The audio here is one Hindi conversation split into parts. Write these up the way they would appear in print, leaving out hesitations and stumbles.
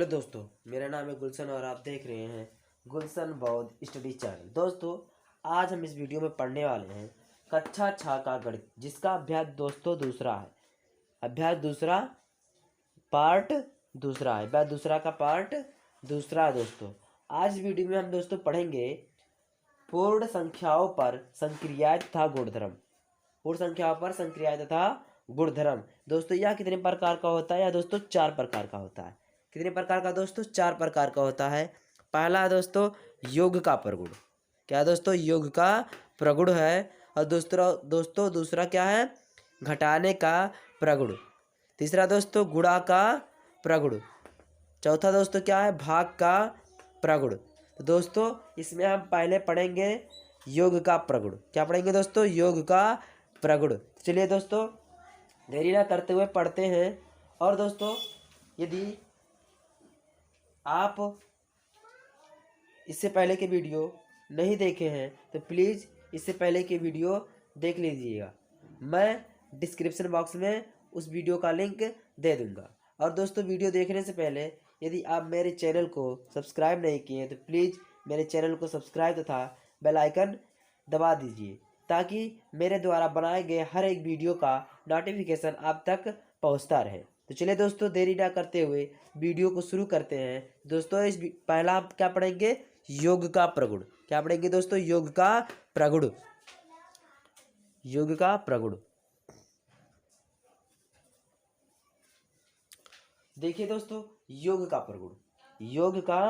हेलो दोस्तों, मेरा नाम है गुलशन और आप देख रहे हैं गुलशन बौद्ध स्टडी चैनल। दोस्तों, आज हम इस वीडियो में पढ़ने वाले हैं कक्षा 6 का गणित, जिसका अभ्यास दोस्तों दूसरा है। अभ्यास दूसरा पार्ट दूसरा है। अभ्यास दूसरा का पार्ट दूसरा है। दोस्तों, आज वीडियो में हम दोस्तों पढ़ेंगे पूर्ण संख्याओं पर संक्रियाएं तथा गुणधर्म। पूर्ण संख्याओं पर संक्रियाएं तथा गुणधर्म। दोस्तों, यह कितने प्रकार का होता है? यह दोस्तों 4 प्रकार का होता है। कितने प्रकार का दोस्तों? 4 प्रकार का होता है। पहला है दोस्तों योग का प्रगुण। क्या है दोस्तों? योग का प्रगुण है। और दूसरा क्या है? घटाने का प्रगुण। तीसरा दोस्तों गुणा का प्रगुण। चौथा दोस्तों क्या है? भाग का प्रगुण। तो दोस्तों, इसमें हम पहले पढ़ेंगे योग का प्रगुण। क्या पढ़ेंगे दोस्तों? योग का प्रगुण। चलिए दोस्तों, देरी ना करते हुए पढ़ते हैं। और दोस्तों, यदि आप इससे पहले के वीडियो नहीं देखे हैं तो प्लीज़ इससे पहले के वीडियो देख लीजिएगा। मैं डिस्क्रिप्शन बॉक्स में उस वीडियो का लिंक दे दूंगा। और दोस्तों, वीडियो देखने से पहले यदि आप मेरे चैनल को सब्सक्राइब नहीं किए हैं तो प्लीज़ मेरे चैनल को सब्सक्राइब तथा बेल आइकन दबा दीजिए, ताकि मेरे द्वारा बनाए गए हर एक वीडियो का नोटिफिकेशन आप तक पहुंचता रहे। तो चलिए दोस्तों, देरी ना करते हुए वीडियो को शुरू करते हैं। दोस्तों, पहला आप क्या पढ़ेंगे? योग का प्रगुण। क्या पढ़ेंगे दोस्तों? योग का प्रगुण। योग का प्रगुण। देखिए दोस्तों, योग का प्रगुण। योग का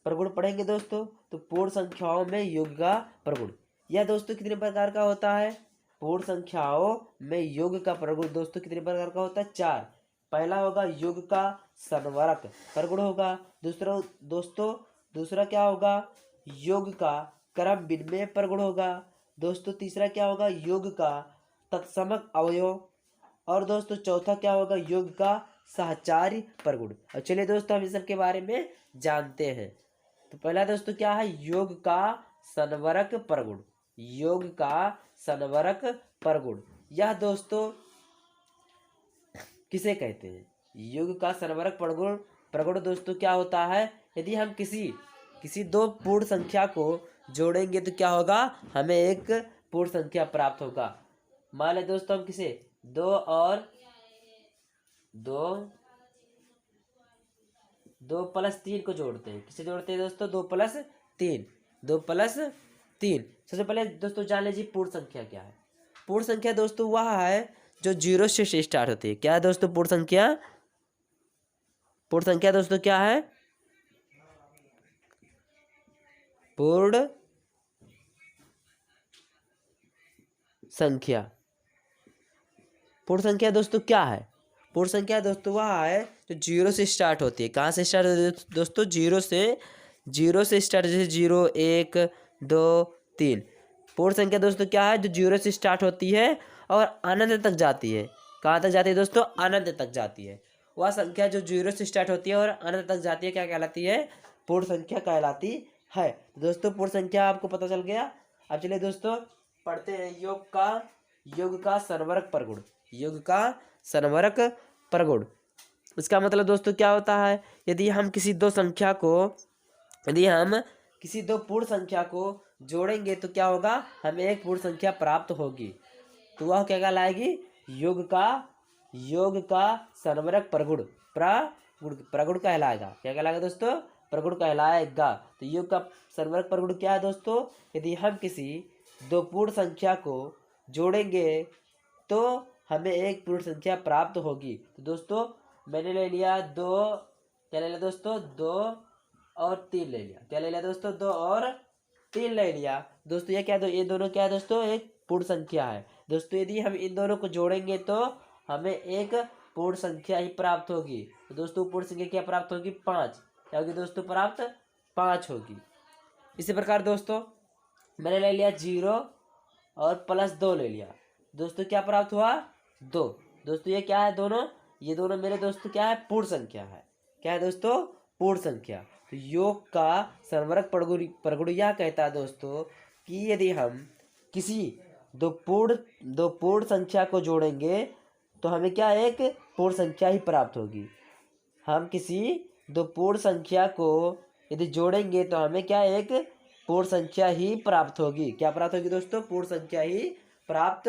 प्रगुण पढ़ेंगे दोस्तों तो पूर्ण संख्याओं में योग का प्रगुण। यह दोस्तों कितने प्रकार का होता है? पूर्ण संख्याओं में योग का प्रगुण दोस्तों कितने प्रकार का होता है? 4। पहला होगा योग का संवरक प्रगुण होगा। दूसरा क्या होगा? योग का क्रम विनिमय प्रगुण होगा। दोस्तों, तीसरा क्या होगा? योग का तत्समक अवयव। और दोस्तों, चौथा क्या होगा? योग का सहचारी प्रगुण। और चलिए दोस्तों, हम इस सब के बारे में जानते हैं। तो पहला दोस्तों क्या है? योग का संवरक प्रगुण। योग का संवरक प्रगुण। यह दोस्तों किसे कहते हैं? योग का संवरक प्रगुण दोस्तों क्या होता है? यदि हम किसी दो पूर्ण संख्या को जोड़ेंगे तो क्या होगा? हमें एक पूर्ण संख्या प्राप्त होगा। मान लें दोस्तों, हम किसे 2 और 2 + 3 को जोड़ते हैं। किसे जोड़ते हैं दोस्तों? 2 + 3। 2 + 3। सबसे पहले दोस्तों जान लीजिए पूर्ण संख्या क्या है। पूर्ण संख्या दोस्तों वह है जो 0 से स्टार्ट होती है। क्या है दोस्तों पूर्ण संख्या? पूर्ण संख्या दोस्तों क्या है? पूर्ण संख्या। पूर्ण संख्या दोस्तों क्या है? पूर्ण संख्या दोस्तों वह है जो 0 से स्टार्ट होती है। कहाँ से स्टार्ट होती है दोस्तों? 0 से स्टार्ट, जैसे 0, 1, 2, 3। पूर्ण संख्या दोस्तों क्या है? जो 0 से स्टार्ट होती है और अनंत तक जाती है। कहाँ तक जाती है दोस्तों? अनंत तक जाती है। वह संख्या जो 0 से स्टार्ट होती है और अनंत तक जाती है क्या कहलाती है? पूर्ण संख्या कहलाती है। दोस्तों, पूर्ण संख्या आपको पता चल गया। अब चलिए दोस्तों पढ़ते हैं योग का संवरक प्रगुण। योग का संवरक प्रगुण। इसका मतलब दोस्तों क्या होता है? यदि हम किसी दो पूर्ण संख्या को जोड़ेंगे तो क्या होगा? हमें एक पूर्ण संख्या प्राप्त होगी। तो वह क्या कहलाएगी? योग का संवरक प्रगुण प्रगुण कहलाएगा। क्या कहलाएगा दोस्तों? प्रगुण कहलाएगा। तो योग का संवरक प्रगुण क्या है दोस्तों? यदि हम किसी दो पूर्ण संख्या को जोड़ेंगे तो हमें एक पूर्ण संख्या प्राप्त होगी। तो दोस्तों मैंने ले लिया 2, क्या ले लिया दोस्तों? 2 और 3 ले लिया। क्या ले लिया दोस्तों? 2 और 3 ले लिया। दोस्तों ये दोनों क्या है दोस्तों? एक पूर्ण संख्या है। दोस्तों, यदि हम इन दोनों को जोड़ेंगे तो हमें एक पूर्ण संख्या ही प्राप्त होगी। तो दोस्तों पूर्ण संख्या क्या प्राप्त होगी? 5। क्या होगी दोस्तों? प्राप्त 5 होगी। इसी प्रकार दोस्तों मैंने ले लिया 0 और +2 ले लिया। दोस्तों क्या प्राप्त हुआ? 2। दोस्तों ये क्या है? ये दोनों मेरे दोस्तों क्या है? पूर्ण संख्या है। क्या है दोस्तों? पूर्ण संख्या। तो योग का संवरक प्रगुण यह कहता है दोस्तों कि यदि हम किसी दो पूर्ण संख्या को जोड़ेंगे तो हमें क्या एक पूर्ण संख्या ही प्राप्त होगी। हम किसी दो पूर्ण संख्या को यदि जोड़ेंगे तो हमें क्या एक पूर्ण संख्या ही प्राप्त होगी। क्या प्राप्त होगी दोस्तों? पूर्ण संख्या ही प्राप्त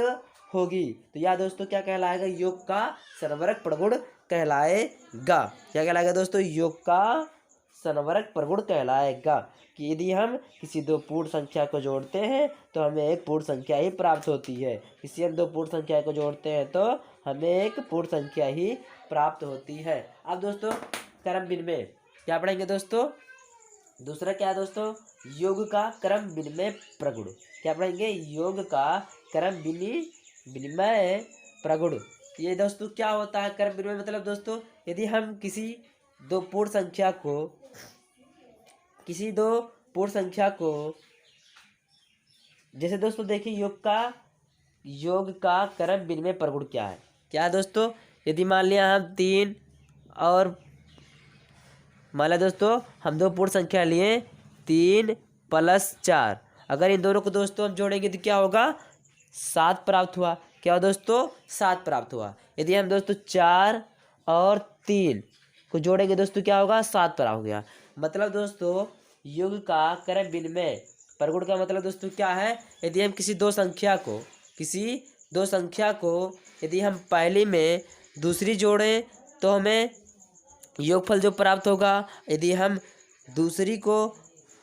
होगी। तो यह दोस्तों क्या कहलाएगा? योग का सर्वरक प्रगुण कहलाएगा। क्या कहलाएगा दोस्तों? योग का सर्वरक प्रगुण कहलाएगा कि यदि हम किसी दो पूर्ण संख्या को जोड़ते हैं तो हमें एक पूर्ण संख्या ही प्राप्त होती है। किसी हम दो पूर्ण संख्या को जोड़ते हैं तो हमें एक पूर्ण संख्या ही प्राप्त होती है। अब दोस्तों क्रम विनिमय क्या पढ़ेंगे दोस्तों? दूसरा क्या है दोस्तों? योग का क्रम विनिमय प्रगुण। क्या पढ़ेंगे? योग का क्रम विनिमय प्रगुण। ये दोस्तों क्या होता है क्रम विनिमय? मतलब दोस्तों यदि हम किसी दो पूर्ण संख्या को जैसे दोस्तों देखिए योग का क्रम विनिमय प्रगुण क्या है? क्या है दोस्तों? यदि मान लिया हम 3 और मान लिया दोस्तों हम दो पूर्ण संख्या लिए 3 + 4, अगर इन दोनों को दोस्तों हम जोड़ेंगे तो क्या होगा? 7 प्राप्त हुआ। क्या हुआ दोस्तों? 7 प्राप्त हुआ। यदि हम दोस्तों 4 और 3 को जोड़ेंगे दोस्तों क्या होगा? 7 प्राप्त हो गया। मतलब दोस्तों योग का क्रम विनिमय प्रगुण का मतलब दोस्तों क्या है? यदि हम किसी दो संख्या को यदि हम पहली में दूसरी जोड़ें तो हमें योगफल जो प्राप्त होगा। यदि हम दूसरी को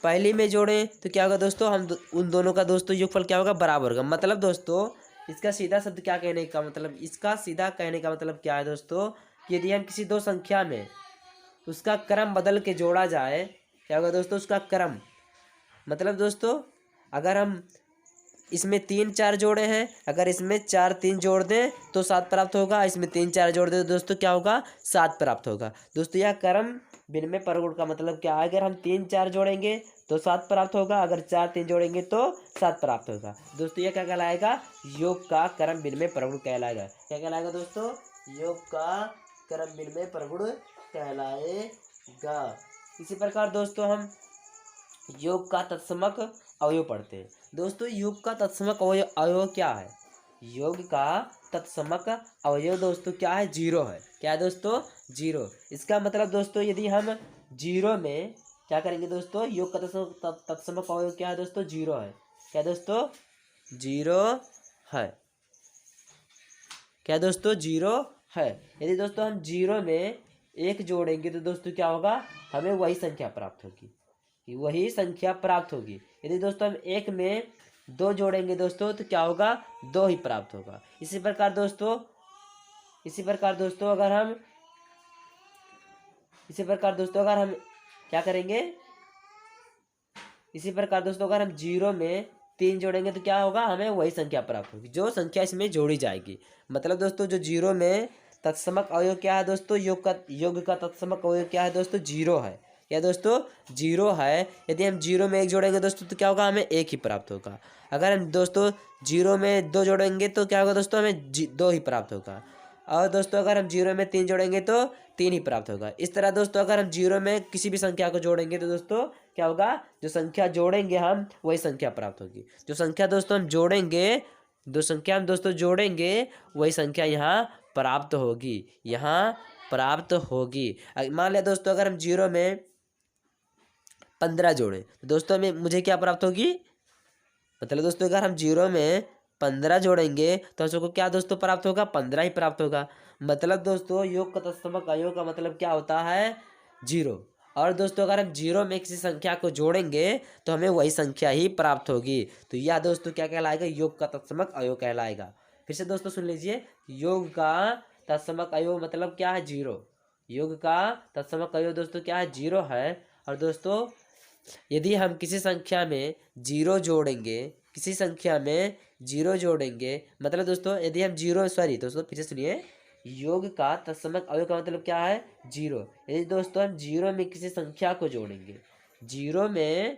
पहली में जोड़ें तो क्या होगा दोस्तों? उन दोनों का दोस्तों योगफल क्या होगा? बराबर होगा। मतलब दोस्तों इसका सीधा शब्द क्या कहने का मतलब इसका सीधा कहने का मतलब क्या है दोस्तों? कि यदि हम किसी दो संख्या में उसका क्रम बदल के जोड़ा जाए, क्या होगा दोस्तों? उसका क्रम मतलब दोस्तों अगर हम इसमें 3 4 जोड़े हैं, अगर इसमें 4 3 जोड़ दें तो 7 प्राप्त होगा। इसमें 3 4 जोड़ दें तो दोस्तों क्या होगा? 7 प्राप्त होगा। दोस्तों यह क्रम विनिमय प्रगुण का मतलब क्या है? अगर हम 3 4 जोड़ेंगे तो 7 प्राप्त होगा, अगर 4 3 जोड़ेंगे तो 7 प्राप्त होगा। दोस्तों यह क्या कहलाएगा? योग का क्रम विनिमय प्रगुण कहलाएगा। क्या कहलाएगा दोस्तों? योग का क्रम विनिमय प्रगुण कहलाएगा। इसी प्रकार दोस्तों हम योग का तत्समक अवयव पढ़ते हैं। दोस्तों योग का तत्समक अवयव क्या है? योग का तत्समक अवयव दोस्तों क्या है? 0 है। क्या है दोस्तों? 0। इसका मतलब दोस्तों यदि हम 0 में क्या करेंगे दोस्तों? योग का तत्समक अवयव क्या है दोस्तों? 0 है। क्या दोस्तों? 0 है। क्या दोस्तों? 0 है। यदि दोस्तों हम 0 में 1 जोड़ेंगे तो दोस्तों क्या होगा? हमें वही संख्या प्राप्त होगी। यदि दोस्तों हम 1 में 2 जोड़ेंगे दोस्तों तो क्या होगा? 2 ही प्राप्त होगा। इसी प्रकार दोस्तों अगर हम क्या करेंगे? इसी प्रकार दोस्तों अगर हम 0 में 3 जोड़ेंगे तो क्या होगा? हमें वही संख्या प्राप्त होगी जो संख्या इसमें जोड़ी जाएगी। मतलब दोस्तों जो 0 में तत्समक अवयव क्या है दोस्तों? योग का तत्समक अवयव क्या है दोस्तों? 0 है। क्या दोस्तों? 0 है। यदि हम 0 में 1 जोड़ेंगे दोस्तों तो क्या होगा? हमें 1 ही प्राप्त होगा। अगर हम दोस्तों 0 में 2 जोड़ेंगे तो क्या होगा दोस्तों? हमें 2 ही प्राप्त होगा। और दोस्तों अगर हम 0 में 3 जोड़ेंगे तो 3 ही प्राप्त होगा। इस तरह दोस्तों अगर हम 0 में किसी भी संख्या को जोड़ेंगे तो दोस्तों क्या होगा? जो संख्या जोड़ेंगे हम वही संख्या प्राप्त होगी। जो संख्या दोस्तों हम जोड़ेंगे वही संख्या यहाँ प्राप्त होगी। मान लिया दोस्तों अगर हम 0 में 15 जोड़ें तो दोस्तों हमें मुझे क्या प्राप्त होगी? मतलब दोस्तों अगर हम 0 में 15 जोड़ेंगे तो हमको क्या दोस्तों प्राप्त होगा? 15 ही प्राप्त होगा। मतलब दोस्तों योग का तत्समक अवयव का मतलब क्या होता है? 0। और दोस्तों अगर हम 0 में किसी संख्या को जोड़ेंगे तो हमें वही संख्या ही प्राप्त होगी। तो यह दोस्तों क्या कहलाएगा? योग का तत्समक अवयव कहलाएगा। फिर से दोस्तों सुन लीजिए, योग का तत्समक अवयव मतलब क्या है? 0। योग का तत्समक अवयव दोस्तों क्या है? 0 है। और दोस्तों यदि हम किसी संख्या में 0 जोड़ेंगे मतलब दोस्तों यदि हम दोस्तों फिर से सुनिए, योग का तत्समक अवयव का मतलब क्या है? 0। यदि दोस्तों हम 0 में किसी संख्या को जोड़ेंगे, 0 में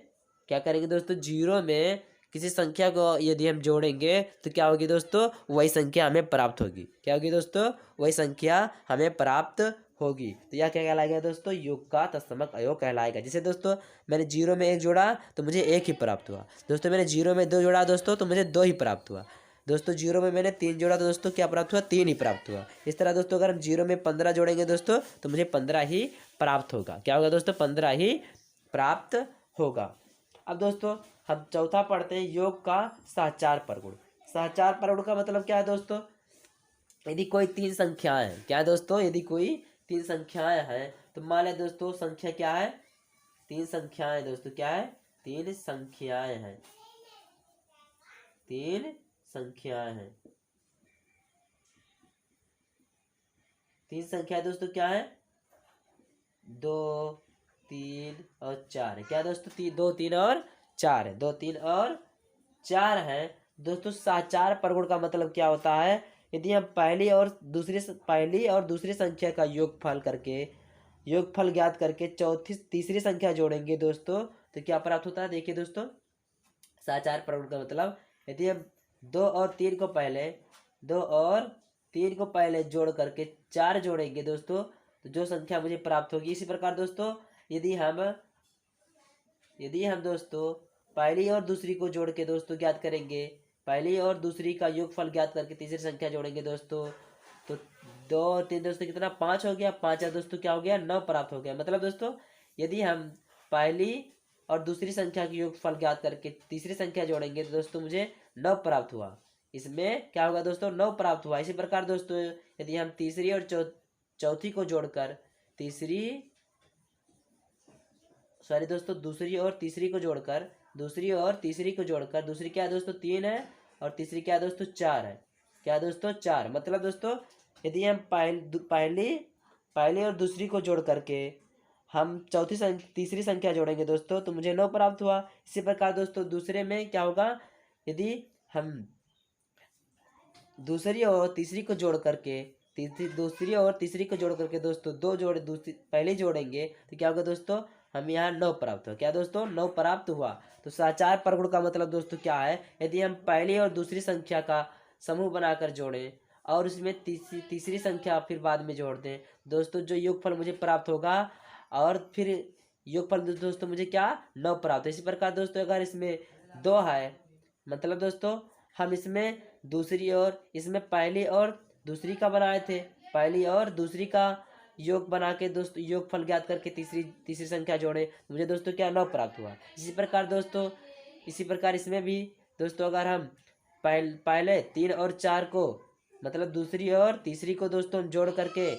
क्या करेंगे दोस्तों? 0 में किसी संख्या को यदि हम जोड़ेंगे तो क्या होगी दोस्तों? वही संख्या हमें प्राप्त होगी। क्या होगी दोस्तों? वही संख्या हमें प्राप्त होगी। तो यह क्या कहलाएगा दोस्तों? योग का तत्समक अवयव कहलाएगा। जैसे दोस्तों मैंने 0 में 1 जोड़ा तो मुझे 1 ही प्राप्त हुआ। दोस्तों मैंने 0 में 2 जोड़ा दोस्तों तो मुझे 2 ही प्राप्त हुआ। दोस्तों जीरो में मैंने 3 जोड़ा तो दोस्तों क्या प्राप्त हुआ, 3 ही प्राप्त हुआ। इस तरह दोस्तों अगर हम जीरो में 15 जोड़ेंगे दोस्तों तो मुझे 15 ही प्राप्त होगा। क्या होगा दोस्तों, 15 ही प्राप्त होगा। अब दोस्तों हम चौथा पढ़ते हैं, योग का सहचार प्रगुण। सहचार प्रगुण का मतलब क्या है दोस्तों, यदि कोई 3 संख्याएं हैं, क्या है दोस्तों, यदि कोई 3 संख्याएं हैं तो मान लें दोस्तों संख्या क्या है, 3 संख्याएं दोस्तों, क्या है, 3 संख्याएं हैं, 3 संख्याएं हैं, 3 संख्याएं दोस्तों क्या है, 2 3 और 4 है। क्या दोस्तों, 2 3 और 4 है, 2 3 और 4 है दोस्तों। सहचार प्रगुण का मतलब क्या होता है, यदि हम पहली और दूसरी संख्या का योगफल ज्ञात करके तीसरी संख्या जोड़ेंगे दोस्तों तो क्या प्राप्त होता है। देखिए दोस्तों, सहचार प्रगुण का मतलब यदि हम 2 और 3 को पहले जोड़ करके 4 जोड़ेंगे दोस्तों तो जो संख्या मुझे प्राप्त होगी। इसी प्रकार दोस्तों यदि हम दोस्तों पहली और दूसरी को जोड़ के दोस्तों ज्ञात करेंगे, पहली और दूसरी का योगफल ज्ञात करके तीसरी संख्या जोड़ेंगे दोस्तों तो 2 और 3 दोस्तों कितना, 5 हो गया। 5 या दोस्तों क्या हो गया, 9 प्राप्त हो गया। मतलब दोस्तों यदि हम पहली और दूसरी संख्या के योगफल ज्ञात करके तीसरी संख्या जोड़ेंगे तो दोस्तों मुझे 9 प्राप्त हुआ। इसमें क्या होगा दोस्तों, 9 प्राप्त हुआ। इसी प्रकार दोस्तों यदि हम तीसरी और चौथी को जोड़कर दूसरी और तीसरी को जोड़कर दूसरी क्या है दोस्तों, 3 है और तीसरी क्या है दोस्तों, 4 है। क्या दोस्तों, 4। मतलब दोस्तों यदि हम पहली और दूसरी को जोड़ करके हम तीसरी संख्या जोड़ेंगे दोस्तों तो मुझे 9 प्राप्त हुआ। इसी प्रकार दोस्तों दूसरे में क्या होगा, यदि हम दूसरी और तीसरी को जोड़ करके दोस्तों पहले जोड़ेंगे तो क्या होगा दोस्तों, हम यहाँ 9 प्राप्त हुआ। क्या दोस्तों, 9 प्राप्त हुआ। तो सहचार प्रगुण का मतलब दोस्तों क्या है, यदि हम पहली और दूसरी संख्या का समूह बनाकर जोड़ें और उसमें तीसरी संख्या फिर बाद में जोड़ दें दोस्तों, जो योगफल मुझे प्राप्त होगा और फिर योगफल दोस्तों मुझे क्या, 9 प्राप्त है। इसी प्रकार दोस्तों अगर इसमें 2 है, मतलब दोस्तों हम इसमें पहली और दूसरी का बनाए थे, पहली और दूसरी का योग बना के दोस्तों योगफल ज्ञात करके तीसरी संख्या जोड़े, मुझे दोस्तों क्या, 9 प्राप्त हुआ। इसी प्रकार इसमें भी दोस्तों अगर हम पहले 3 और 4 को, मतलब दूसरी और तीसरी को दोस्तों हम जोड़ करके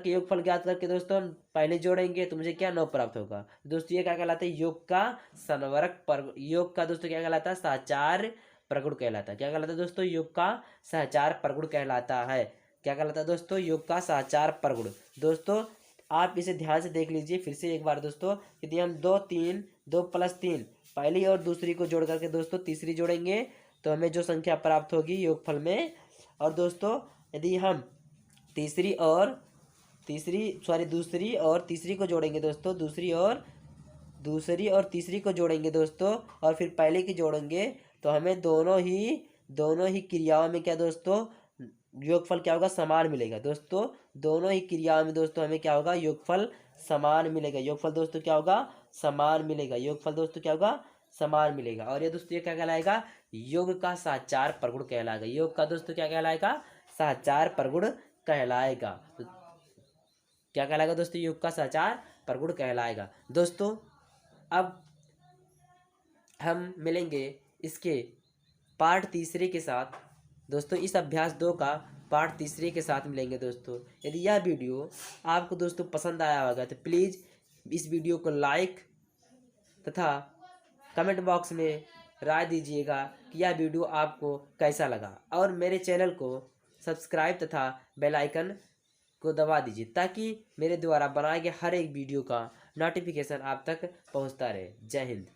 योगफल ज्ञात करके दोस्तों हम पहले जोड़ेंगे तो मुझे क्या, 9 प्राप्त होगा। दोस्तों ये क्या कहलाता है, योग का दोस्तों क्या कहलाता है, सहचार प्रगुण कहलाता है। क्या कहलाता है दोस्तों, योग का सहचार प्रगुण कहलाता है। क्या कहलाता है दोस्तों, योग का सहचार प्रगुण। दोस्तों आप इसे ध्यान से देख लीजिए फिर से एक बार दोस्तों, यदि हम 2 + 3 पहली और दूसरी को जोड़ करके दोस्तों तीसरी जोड़ेंगे तो हमें जो संख्या प्राप्त होगी योगफल में, और दोस्तों यदि हम दूसरी और तीसरी को जोड़ेंगे दोस्तों, दूसरी और तीसरी को जोड़ेंगे दोस्तों और फिर पहले की जोड़ेंगे तो हमें दोनों ही क्रियाओं में क्या दोस्तों, योगफल क्या होगा, समान मिलेगा। दोस्तों दोनों ही क्रियाओं में दोस्तों हमें क्या होगा, योगफल समान मिलेगा। योगफल दोस्तों क्या होगा, समान मिलेगा। और ये दोस्तों ये क्या कहलाएगा, योग का सहचार प्रगुण कहलाएगा। योग का दोस्तों क्या कहलाएगा, सहचार प्रगुण कहलाएगा। तो क्या कहलाएगा दोस्तों, योग का सहचार प्रगुण कहलाएगा। दोस्तों अब हम मिलेंगे इसके पार्ट तीसरे के साथ दोस्तों, इस अभ्यास 2 का पार्ट तीसरे के साथ मिलेंगे दोस्तों। यदि यह वीडियो आपको दोस्तों पसंद आया होगा तो प्लीज़ इस वीडियो को लाइक तथा कमेंट बॉक्स में राय दीजिएगा कि यह वीडियो आपको कैसा लगा, और मेरे चैनल को सब्सक्राइब तथा बेल आइकन को दबा दीजिए ताकि मेरे द्वारा बनाए गए हर एक वीडियो का नोटिफिकेशन आप तक पहुंचता रहे। जय हिंद।